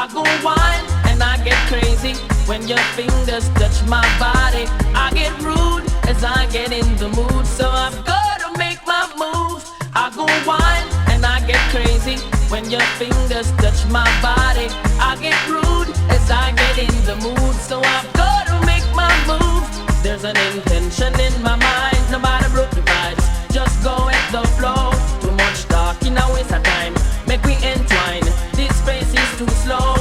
I go wild and I get crazy when your fingers touch my body. I get rude as I get in the mood, so I've gotta make my move. I go wild and I get crazy when your fingers touch my body. I get rude as I get in the mood, so I've gotta make my move. There's an intention in my mind, no matter broken vibes, just go with the flow. Too much talking, a waste of time, make we entwine. This pace is too slow,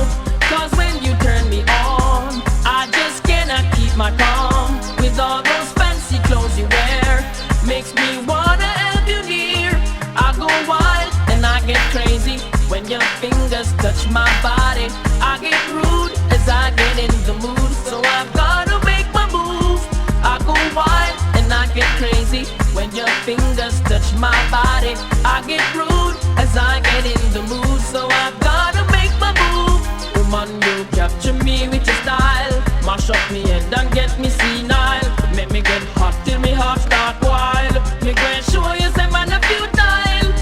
cause when you turn me on, I just cannot keep my calm. With all those fancy clothes you wear, makes me wanna have you near. I go wild and I get crazy when your fingers touch my body. I get rude as I get in the mood, so I've gotta make my move. I go wild and I get crazy when your fingers touch my body. I get rude as I get in the mood, so I've gotta make my move. Woman, you capture me with your style, mash up me head and get me senile, make me get hot till me heart start wild. Me go and show you say man a futile.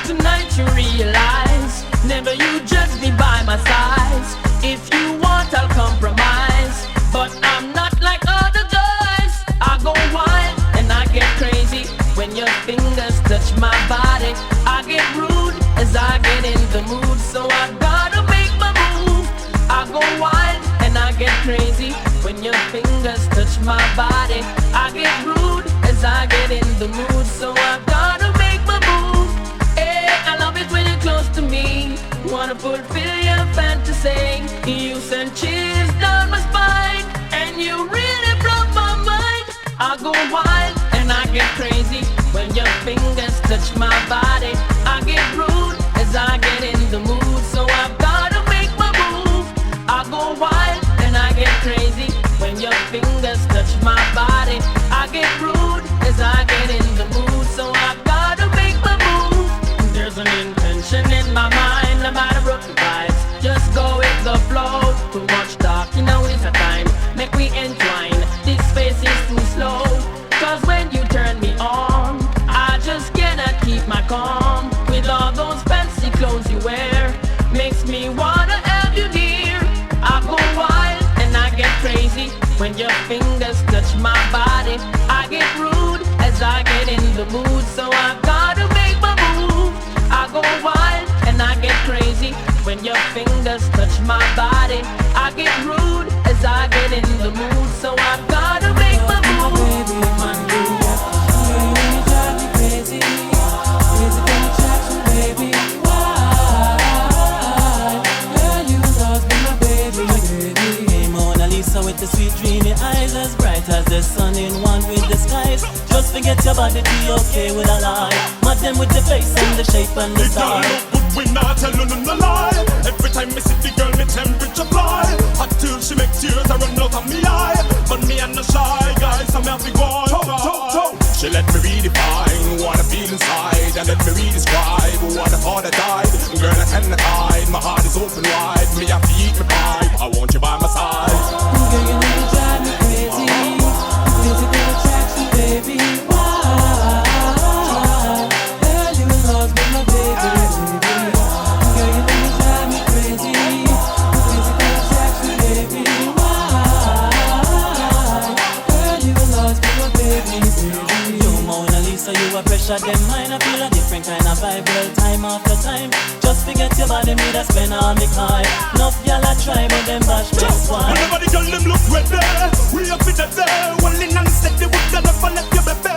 Tonight you realize, never you judge me by my size. If you want I'll compromise, but I'm not like other guys. I go wild and I get crazy when your fingers touch my body. I get rude as I get in the mood, so I've gotta make my move. I go wild and I get crazy when your fingers touch my body. I get rude as I get in the mood, so I've gotta make my move. Hey, I love it when you're close to me, wanna fulfill your fantasy. You send chills down my spine, and you really blow my mind. I go wild and I get crazy when your fingers touch my body. I get rude as I get in the mood, so I've gotta make my move. I go wild and I get crazy when your fingers touch my body. I get rude as I get in the mood, so I've gotta make my move. There's an intention in my mind, no matter broken vibes, just go with the flow. Too much talking, a waste of time, make we entwine. This space is too slow, cause when you turn me on, I just cannot keep my calm. With all those fancy clothes you wear, makes me wanna have you near. I go wild and I get crazy when your fingers touch my body. I get rude as I get in the mood, so I've gotta make my move. I go wild and I get crazy when your fingers touch my body. I get rude as I get in the mood, so I've gotta make my move. Baby, man, you drive me crazy. Physical attraction, baby. Why? Girl, you lost me, my baby. Hey, Mona Lisa with the sweet dreamy eyes, as bright as the sun in one with the skies. Just forget your body, be okay with a lie. Mad them with the face and the shape and the style. We not tell no lie. Every time me see the girl, me temperature fly. Hot till she make tears I run out of me eye. But me and the shy guys, I'm happy going toe. She let me redefine what I feel inside, and let me redescribe what I thought I died. Girl, I cannot hide, my heart is open wide. Me have to eat my pie, I want you by my side. Girl, you know you drive me crazy. Physical attraction, baby. Why? Girl, you lost me, my baby. So you a pressure them mind, I feel a different kind of vibe. Well, time after time, just forget your body, me that spend all me time. Enough y'all a try, but them bash best one. Whenever the girl them look ready, we up in the day. Well, in and said they would never let you baby.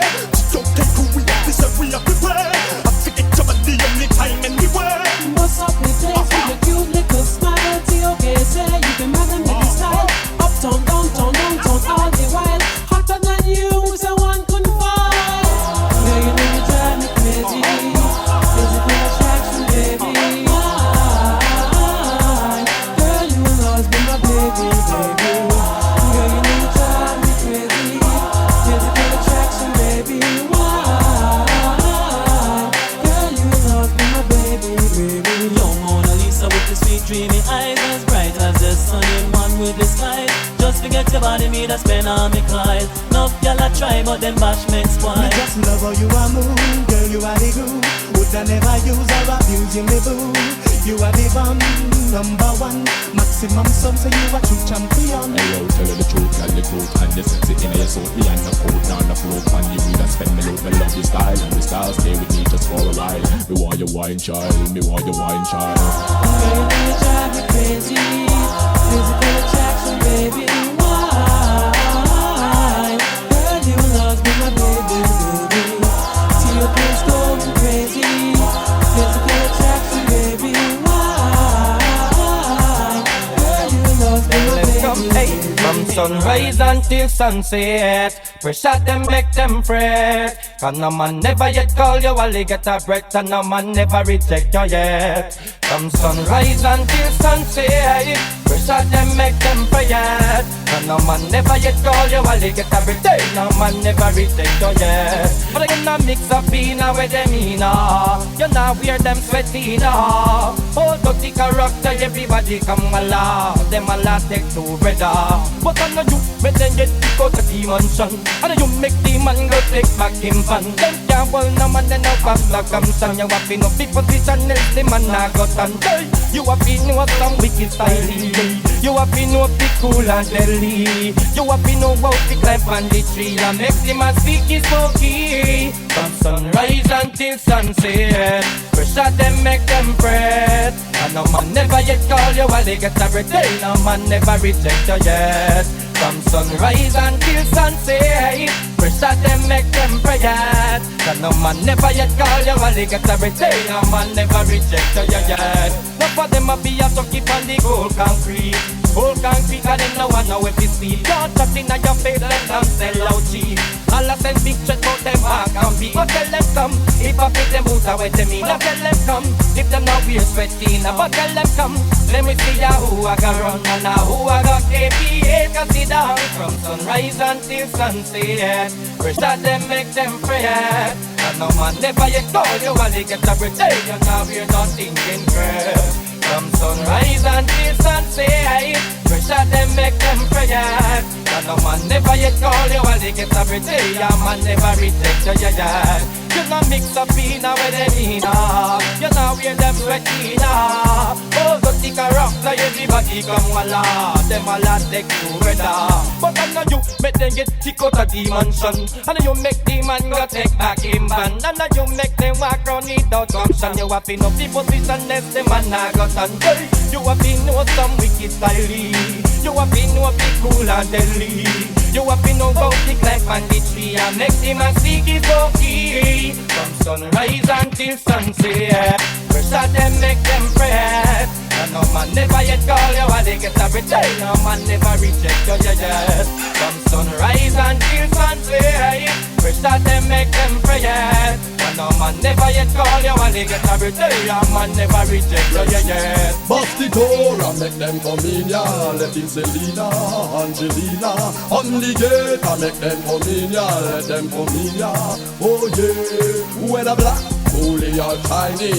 Don't take who we are, this we are prepared. I forget your body only time anywhere. What's up with this? With your cute little smile, okay, say you can mad them with the style. Uptown, downtown, downtown, all the while. Hotter than you, so one couldn't find. Girl, you know you drive me crazy. Physical attraction, baby. Why? eyes as bright as the sun in one with the sky. Just forget your body, me that spend on me Kyle. No y'all a try, but them bashment spoil. Me just love how you a move, girl, you are the glue. Would I never use or abuse you, me boo. You are the bomb, number one. Maximum sum, so you a true champion. Hey yo, tell her the truth, girl, the truth. And the sexy in your soul, behind the coat, down the floor. And you need to spend me load, me love your style. And the style stay with me just for a while. Me want your wine child, me want your wine child. Girl, you drive me crazy. Physical attraction, baby. Why? Girl, you love me, my baby, baby. See your face going crazy. Physical attraction, baby. Why? Girl, you love me, my baby. From sunrise until sunset, pressure them make them fret. Cause no man never yet call you while they get a breath, and no man never reject you yet. From sunrise until sunset, pressure them make them forget. Cause no man never yet call you while they get a breath, no man never reject you yet. But you not mix up pina with them ina, you not wear them sweaty na. Hold up the character, everybody come along. Them all take two brother. But I know you, but then get kick out the dimension. And you make the man go take back him fan. Them can't hold no man, then no back like I'm son. You have been no big position, else the man not got on. You have been no some wicked style. You have been no big cool and deadly. You have been no out the climb on the tree. And make the man speak his smoky. From sunrise until sunset, pressure them make them fret. And no man never yet call you while they get a breath. No man never reject you yet. From sunrise until sunset, pressure them make them forget. And no man never yet call you while they get a breath. No man never reject you yet. Not for them a be a to keep on the gold concrete. Gold concrete and them no one know if it's sweet. Don't touch in your face, let them sell out cheap. All I send pictures about them back and beat. But tell them come, if I fit them boots away to me. Now tell them come, if them now wear sweaty. But tell them come, let me see ya who I got run and who I got KPA. Cause see down from sunrise until sunset, pressure them make them fret. And no man never yet call you while they get a breath. You now we're not thinking crap. From sunrise until sunset, pressure them make them forget. And no man never yet call you while they get a breath. Yeah, man never reject you yet. You not mix up pina with them ina. You not wear them sweaty na. Oh, go stick a rock so everybody come along. Them all take two weather. But I know you make them get kick out of the mansion. And you make the man go take back him van. And you make them walk round without option. You have been up the position as the man not got on. You have been know some wicked style. You have been know be cool and deadly. You have been know about the climb on the tree. And make the man seek his okay. From sunrise until sunset, pressure them make them fret. And no man never yet call you while they get a breath. No man never reject you yet. From sunrise until sunset, pressure them make them fret. And no man never yet call you while they get a breath. No man never reject you yet. Bust the door and make them come in ya. Let in Selena, Angelina on the gate and make them come in ya. Let them come in ya. Oh yeah, when a black bully or tiny,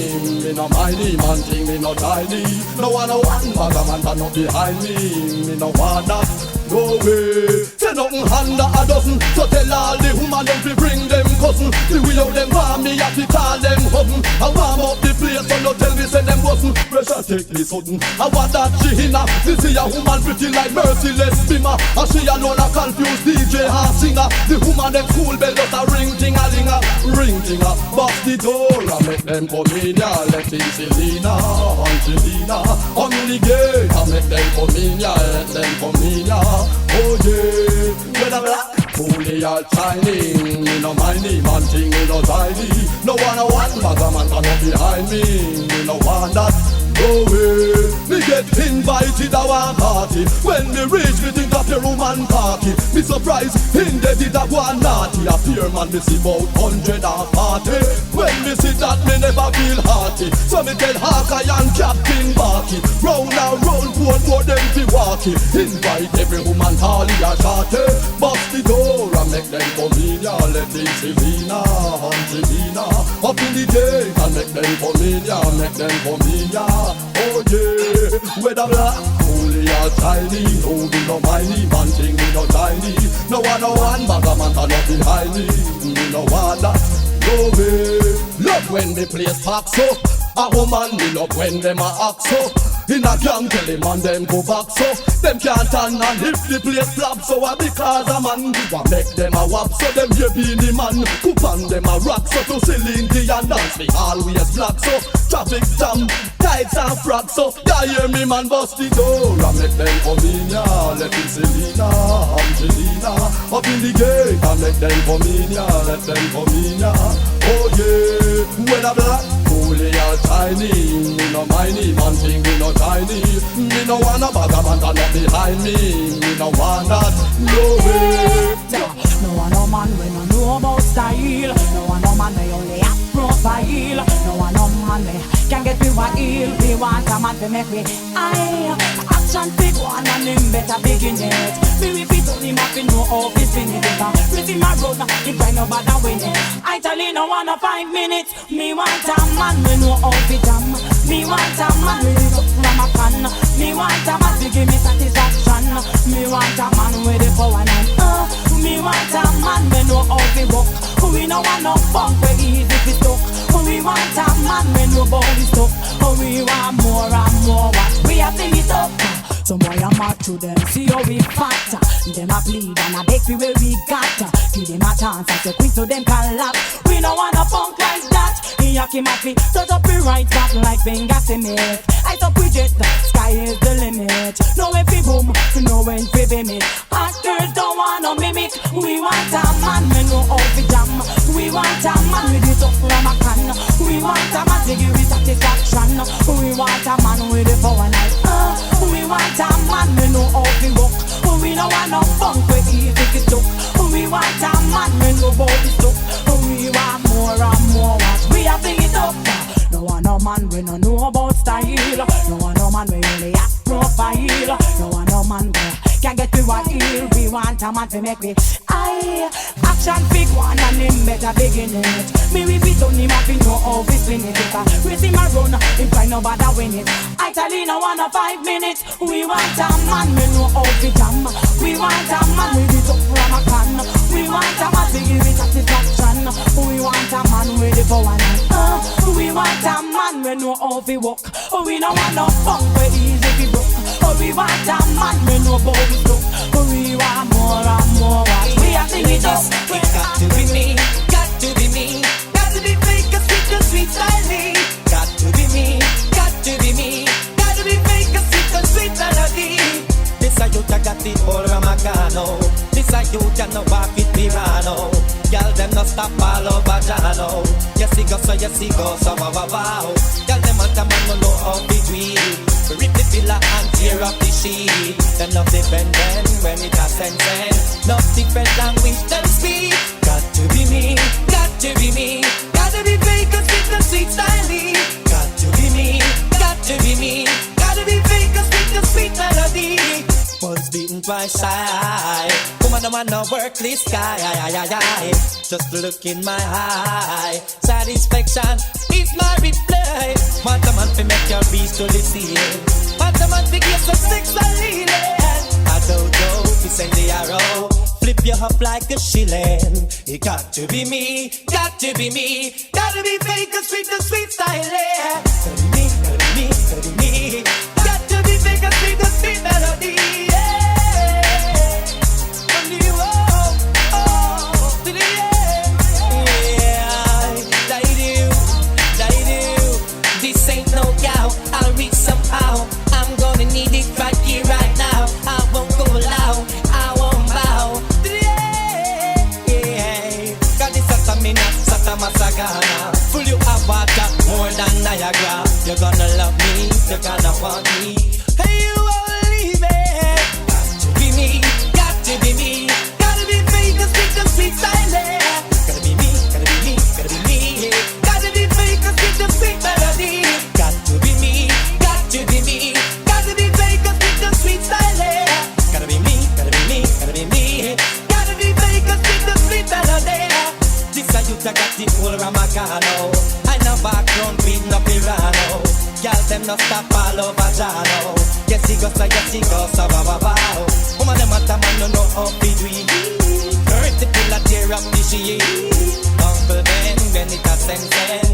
me no mind him and thing me no tiny. No one bag a man that not behind me no want that. No way, say nothing under a dozen. So tell all the woman them to bring them cousin. The way how them want me have to call them husband. I warm up the place so no tell me say them wasn't. Pressure take me sudden. I want that she inna. This is a woman pretty like merciless bimmer. And she alone a confused DJ and singer. The woman them cool bell just a ring ting-a-linga. Ring tinga, bust the door and make them come in ya. Let in Selena, Angelina on the gate and make them come in ya. Let them come in ya. Oh yeah, when I'm black, fully all shining. Me no mind him and thing me no tiny. No one bag a man can up behind me. Me no want that. No way, me get invited to one party. When me reach, me think of the woman party. Me surprise, in the did a one naughty. A peer man me see about 140. When me see that, me never feel hearty. So me tell Hawkeye and Captain Barky, round and round, more them fi walkie. Invite every woman, Harley a shorty. Bust the door and make them come in ya. Let in Selena, Angelina up Up in the gate and make them come in, yeah, make them come in, yeah. Oh yeah, whether black, holy or shiny, no be no miney, man thing me no tiny. No one bag a man turn up behind me. Me no want that, no way. Love when the place packs up. A woman me love when them a act so. In a gang tell them and them go back so. Them can't stand and if the place flap so. Because a man go make them a wap so. Them here be the man coupon them a rock so. To Celine and dance me always black so. Traffic jam, tights and frack so. Ya hear me man bust the door and make them come in ya. Let it Selena, Angelina up in the gate and make them come in ya. Let them come in ya. Oh yeah, when a black holy or shiny, me no miney, man thing me no tiny. Me no wanna bag a man turn up behind me. Me no want that, no way. No one no man we no know about style. No one no man we only have profile. No one no man we can get me what ill. We want a man to make me aye. Action big one and him better begin it. Me repeat on him have to know how to spin it. Rhythm my road, he try no bad and win it. Italee no want 5 minutes. Me want a man we know how to jam. Me want a man with it up from a can. Me want a man to give me satisfaction. Me want a man with the power and me want a man we know how to walk. We no want no funk we easy to stuck. We want a man we know body stuck. We want more and more what we have to it up. Some boy a mad to them, see how we fat. Them a bleed and a beg where we got. Give them a chance and say quick so them can laugh. We no want a funk like that. He a him happy, touch up the right back like finger cement. I top we jet, the sky is the limit. Know when we boom, to know when we beam it. Hot girls don't want no mimic. We want a man, we know how to jam. We want a man with it up from a can. We want a man to give me satisfaction. We want a man with the power like we want a man, we know how to walk. We don't want no funk, we easy to talk. We want a man, we know body stuff. We want more and more what we have to it up. No one no man, we no know about style. No one no man, we only have profile. No one no man, we can get to what ill. We want a man to make me aye. Action big one and him better begin it. Me repeat on him, I fi know how we spin it. We see my run, if I no bother win it. Italee no want 5 minutes. We want a man, we know how to jam. We want a man with it up from a can. We want a man to give me satisfaction. We want a man with the power and we want a man, we know how to walk. We no want no funk, we easy to broke. We want a man, we know body stuff. We want more and more what we have to it up. It got to be me, got to be me. Got to be fake, a sweet styling. Got to be me, got to be me. Got to be fake, a sweet melody. This a youth I got the whole Ramacano. This a youth I know walk with Pirano. Y'all them no stop all over Jano. Yes he go so wow wow wow. Y'all them want a man no know how to do it. Rip the villa and tear up the sheet. Them love different when it a sense. Love different language them speak. Got to be me, got to be me. Got to be fake and sweet styling. Got to be me, got to be me. Got to be fake and sweet melody. Once beaten by side. Woman, no man, no work this guy. Just look in my eye. Satisfaction is my reply. Want a man to make your reach to the ceiling. Want a man to give some sexual healing. I don't know if you send the arrow. Flip you up like a shilling. It got to be me, got to be me. Gotta be fake and sweet styling. Gotta be me, gotta be me, gotta be me. Got to be fake and sweet melody. I'll reach somehow. I'm gonna need it right here, right now. I won't go loud, I won't bow. Yeah, God is Satamina, Satamasagana. Full you have water, more than Niagara. You're gonna love me, you're gonna want me. Hey, you won't leave it. Got to be me, got to be me. Gotta be fake and sweet silent. Gotta be me, gotta be me, gotta be me. Gotta be fake and sweet melody. Got to be me, got to be me. Gotta be fake and sweet styling. Gotta be me, gotta be me, gotta be me. Gotta be fake and sweet melody. This a youth I got the whole Ramacano. no stop all over Jano. Yes, he goes, so wow. Woman, them at a man, no know how to do it. Hurt the pill, a tear up the sheet. Uncle Ben, it a sense.